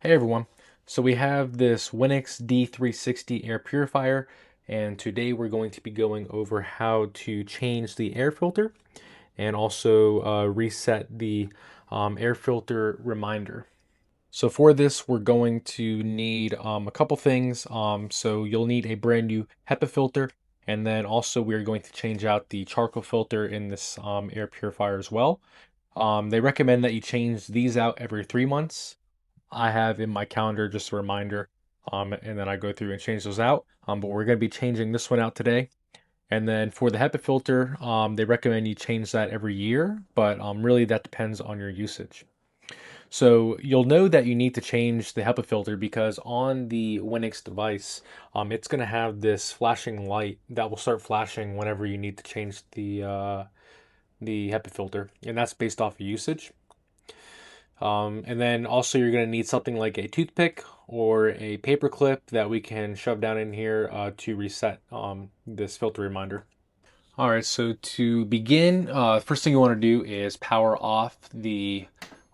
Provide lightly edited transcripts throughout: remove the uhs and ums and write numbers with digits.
Hey everyone, so we have this WINIX D360 air purifier, and today we're going to be going over how to change the air filter and also reset the air filter reminder. So for this, we're going to need a couple things. So you'll need a brand new HEPA filter, and then also we're going to change out the charcoal filter in this air purifier as well. They recommend that you change these out every 3 months. I have in my calendar just a reminder, and then I go through and change those out. But we're going to be changing this one out today. And then for the HEPA filter, they recommend you change that every year, but really that depends on your usage. So you'll know that you need to change the HEPA filter because on the WINIX device, it's going to have this flashing light that will start flashing whenever you need to change the HEPA filter, and that's based off of usage. And then also you're going to need something like a toothpick or a paper clip that we can shove down in here to reset this filter reminder. All right, so to begin, first thing you want to do is power off the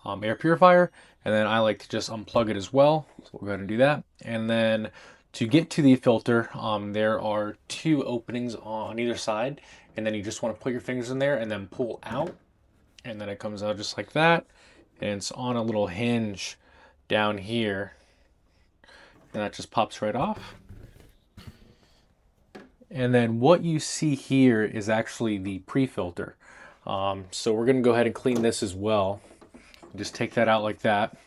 air purifier, and then I like to just unplug it as well. So we'll go ahead and do that. And then to get to the filter, there are two openings on either side, and then you just want to put your fingers in there and then pull out, and then it comes out just like that. And it's on a little hinge down here, and that just pops right off. And then what you see here is actually the pre-filter. So we're going to go ahead and clean this as well. Just take that out like that.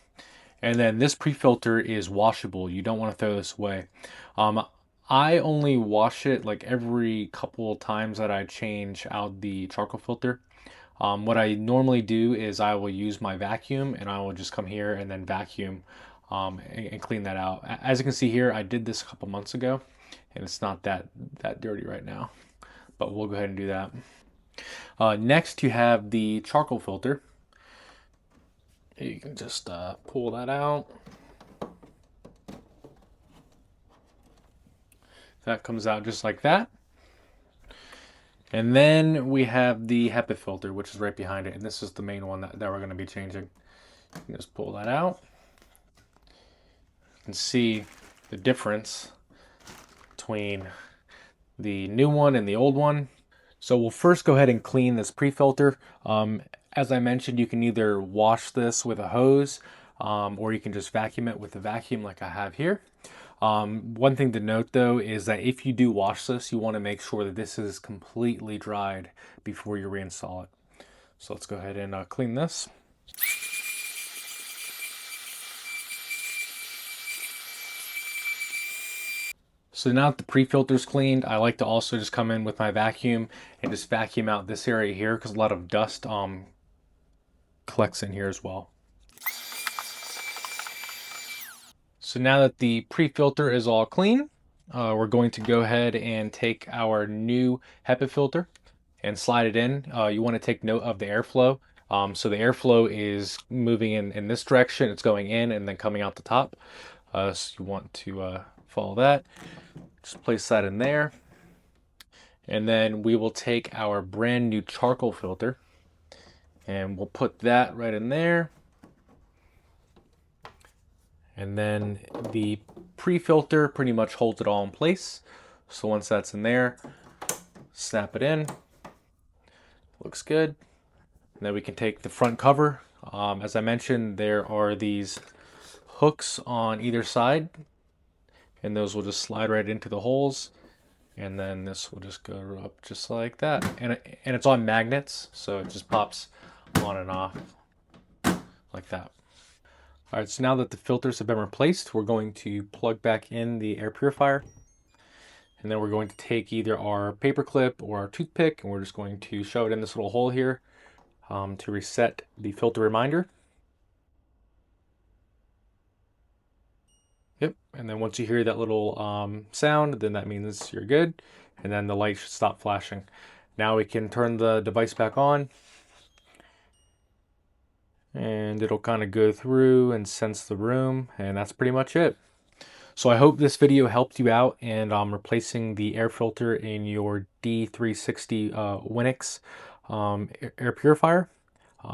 And then this pre-filter is washable. You don't want to throw this away. I only wash it like every couple of times that I change out the charcoal filter. What I normally do is I will use my vacuum and I will just come here and then vacuum and clean that out. As you can see here, I did this a couple months ago and it's not that dirty right now, but we'll go ahead and do that. Next, you have the charcoal filter. You can just pull that out. That comes out just like that. And then we have the HEPA filter, which is right behind it. And this is the main one that we're going to be changing. You can just pull that out. You can see the difference between the new one and the old one. So we'll first go ahead and clean this pre-filter. As I mentioned, you can either wash this with a hose or you can just vacuum it with a vacuum like I have here. One thing to note though is that if you do wash this, you want to make sure that this is completely dried before you reinstall it. So let's go ahead and clean this. So now that the pre-filter is cleaned, I like to also just come in with my vacuum and just vacuum out this area here because a lot of dust collects in here as well. So now that the pre-filter is all clean, we're going to go ahead and take our new HEPA filter and slide it in. You want to take note of the airflow. So the airflow is moving in this direction. It's going in and then coming out the top. So you want to follow that. Just place that in there. And then we will take our brand new charcoal filter and we'll put that right in there. And then the pre-filter pretty much holds it all in place. So once that's in there, snap it in. Looks good. And then we can take the front cover. As I mentioned, there are these hooks on either side, and those will just slide right into the holes. And then this will just go up just like that. And it's on magnets, so it just pops on and off like that. All right, so now that the filters have been replaced, we're going to plug back in the air purifier. And then we're going to take either our paper clip or our toothpick, and we're just going to shove it in this little hole here to reset the filter reminder. Yep, and then once you hear that little sound, then that means you're good. And then the light should stop flashing. Now we can turn the device back on. And it'll kind of go through and sense the room, and that's pretty much it. So I hope this video helped you out in replacing the air filter in your D360 WINIX air purifier.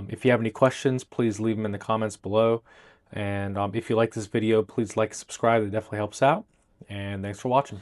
If you have any questions, please leave them in the comments below. And if you like this video, please like and subscribe. It definitely helps out. And thanks for watching.